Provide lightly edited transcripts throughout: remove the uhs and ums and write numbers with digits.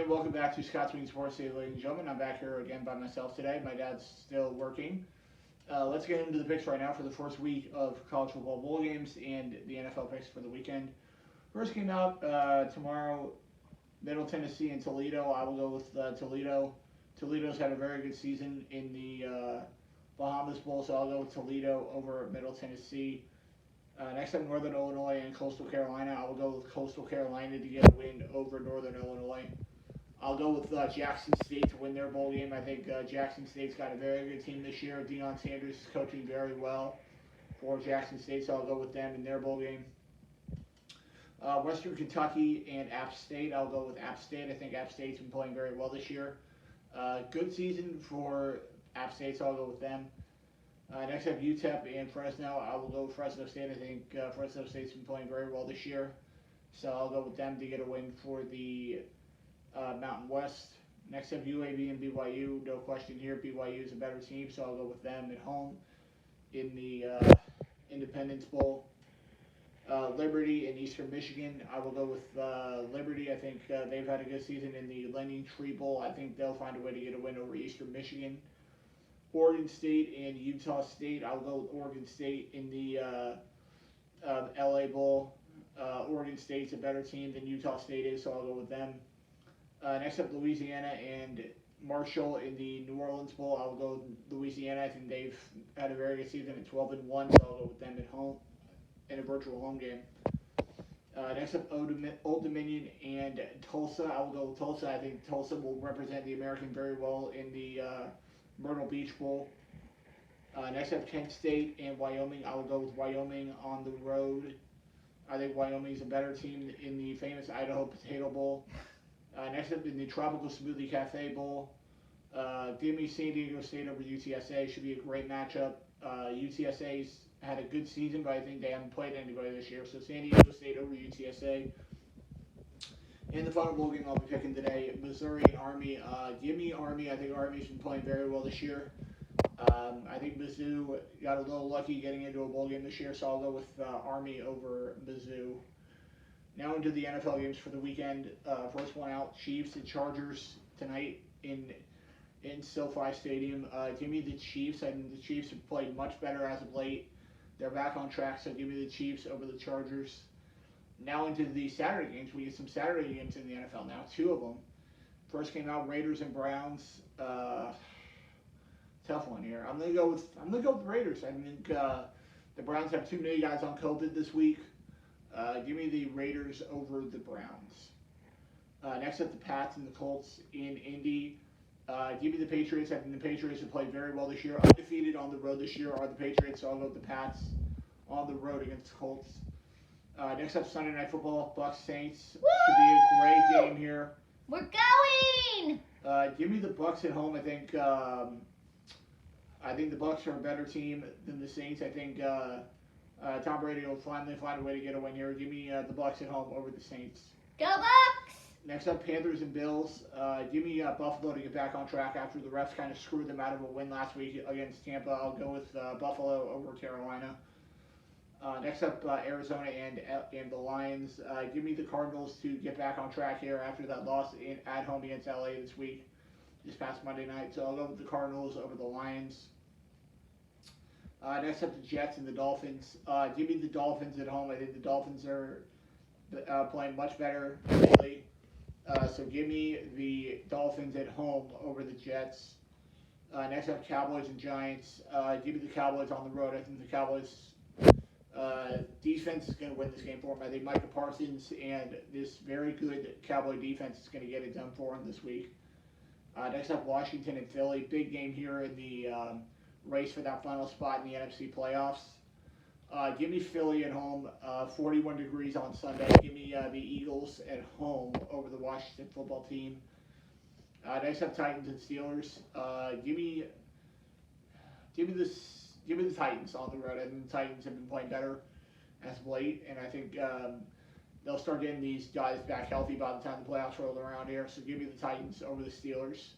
and welcome back to Scott's Wing Sports Today, ladies and gentlemen. I'm back here again by myself today. My dad's still working. Let's get into the picks right now for the first week of college football bowl games and the NFL picks for the weekend. First game out tomorrow, Middle Tennessee and Toledo. I will go with Toledo. Toledo's had a very good season in the Bahamas Bowl, so I'll go with Toledo over Middle Tennessee. Next up, Northern Illinois and Coastal Carolina. I will go with Coastal Carolina to get a win over Northern Illinois. I'll go with Jackson State to win their bowl game. I think Jackson State's got a very good team this year. Deion Sanders is coaching very well for Jackson State, so I'll go with them in their bowl game. Western Kentucky and App State. I'll go with App State. I think App State's been playing very well this year. Good season for App State, so I'll go with them. Next up, UTEP and Fresno. I will go with Fresno State. I think Fresno State's been playing very well this year, so I'll go with them to get a win for the Mountain West. Next up, UAB and BYU. No question here. BYU is a better team, so I'll go with them at home in the Independence Bowl. Liberty and Eastern Michigan. I will go with Liberty. I think they've had a good season in the Lending Tree Bowl. I think they'll find a way to get a win over Eastern Michigan. Oregon State and Utah State. I'll go with Oregon State in the LA Bowl. Oregon State's a better team than Utah State is, so I'll go with them. Next up, Louisiana and Marshall in the New Orleans Bowl. I'll go with Louisiana. I think they've had a very good season at 12-1, so I'll go with them at home in a virtual home game. Next up, Old Dominion and Tulsa. I will go with Tulsa. I think Tulsa will represent the American very well in the Myrtle Beach Bowl. Next up, Kent State and Wyoming. I will go with Wyoming on the road. I think Wyoming's a better team in the famous Idaho Potato Bowl. Next up, in the Tropical Smoothie Cafe Bowl. Give me San Diego State over UTSA. Should be a great matchup. UTSA's had a good season, but I think they haven't played anybody this year. So San Diego State over UTSA. In the final bowl game I'll be picking today, Missouri and Army. Give me Army. I think Army's been playing very well this year. I think Mizzou got a little lucky getting into a bowl game this year, so I'll go with Army over Mizzou. Now into the NFL games for the weekend. First one out, Chiefs and Chargers tonight in SoFi Stadium. Give me the Chiefs. I think the Chiefs have played much better as of late. They're back on track, so give me the Chiefs over the Chargers. Now into the Saturday games. We get some Saturday games in the NFL now, two of them. First came out, Raiders and Browns. Tough one here. I'm gonna go with the Raiders. I think the Browns have too many guys on COVID this week. Give me the Raiders over the Browns. Next up, the Pats and the Colts in Indy. Give me the Patriots. I think the Patriots have played very well this year. Undefeated on the road this year are the Patriots, so I'll go with the Pats on the road against the Colts. Next up, Sunday Night Football, Bucs Saints. Woo! Should be a great game here. We're going! Give me the Bucs at home. I think the Bucs are a better team than the Saints. I think Tom Brady will finally find a way to get a win here. Give me the Bucs at home over the Saints. Go Bucks! Next up, Panthers and Bills. Give me Buffalo to get back on track after the refs kind of screwed them out of a win last week against Tampa. I'll go with Buffalo over Carolina. Next up, Arizona and the Lions. Give me the Cardinals to get back on track here after that loss at home against LA this past Monday night. So I'll go with the Cardinals over the Lions. Next up, the Jets and the Dolphins. Give me the Dolphins at home. I think the Dolphins are playing much better lately. So give me the Dolphins at home over the Jets. Next up, Cowboys and Giants. Give me the Cowboys on the road. I think the Cowboys defense is going to win this game for them. I think Micah Parsons and this very good Cowboy defense is going to get it done for them this week. Next up, Washington and Philly. Big game here in the race for that final spot in the NFC playoffs. Give me Philly at home. 41 degrees on Sunday. Give me the Eagles at home over the Washington football team. Next up, Titans and Steelers. Give me the Titans on the road. I think the Titans have been playing better as of late, and I think they'll start getting these guys back healthy by the time the playoffs roll around here. So give me the Titans over the Steelers.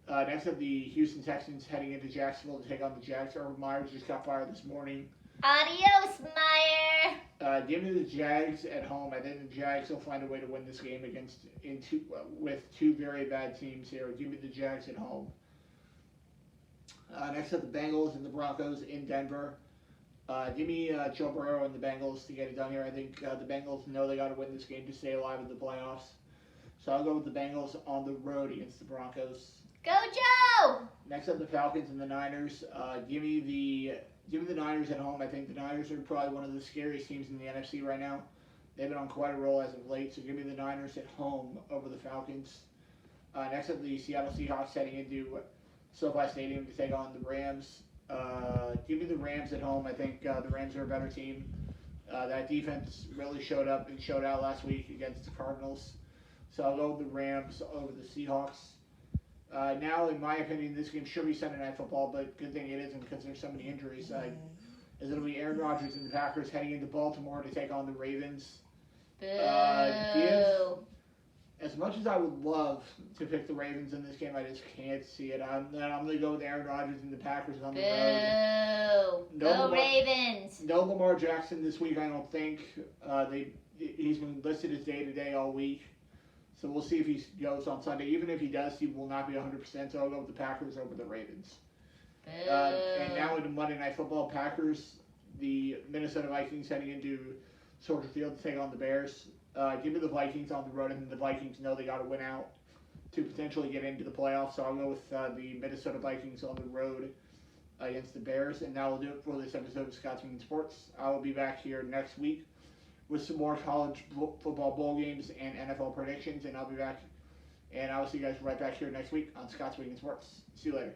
Next up, the Houston Texans heading into Jacksonville to take on the Jags. Urban Meyer just got fired this morning. Adios, Meyer. Give me the Jags at home. I think the Jags will find a way to win this game with two very bad teams here. Give me the Jags at home. Next up, the Bengals and the Broncos in Denver. Give me Joe Burrow and the Bengals to get it done here. I think the Bengals know they got to win this game to stay alive in the playoffs. So I'll go with the Bengals on the road against the Broncos. Go, Joe. Next up, the Falcons and the Niners. Give me the Niners at home. I think the Niners are probably one of the scariest teams in the NFC right now. They've been on quite a roll as of late, so give me the Niners at home over the Falcons. Next up, the Seattle Seahawks heading into SoFi Stadium to take on the Rams. Give me the Rams at home. I think the Rams are a better team. That defense really showed up and showed out last week against the Cardinals. So I'll go with the Rams over the Seahawks. Now, in my opinion, this game should be Sunday Night Football, but good thing it isn't because there's so many injuries. As it'll be Aaron Rodgers and the Packers heading into Baltimore to take on the Ravens. Boo. As much as I would love to pick the Ravens in this game, I just can't see it. I'm going to go with Aaron Rodgers and the Packers on the road. Boo. Go Ravens. No Lamar Jackson this week, I don't think. He's been listed as day-to-day all week. So we'll see if he goes on Sunday. Even if he does, he will not be 100%. So I'll go with the Packers over the Ravens. And now into Monday Night Football, Packers, the Minnesota Vikings heading into Soldier Field to take on the Bears. Give me the Vikings on the road, and the Vikings know they got to win out to potentially get into the playoffs. So I'll go with the Minnesota Vikings on the road against the Bears. And that will do it for this episode of Scott's Wing Sports. I will be back here next week with some more college football bowl games and NFL predictions, and I'll be back. And I will see you guys right back here next week on Scott's Wing Sports. See you later.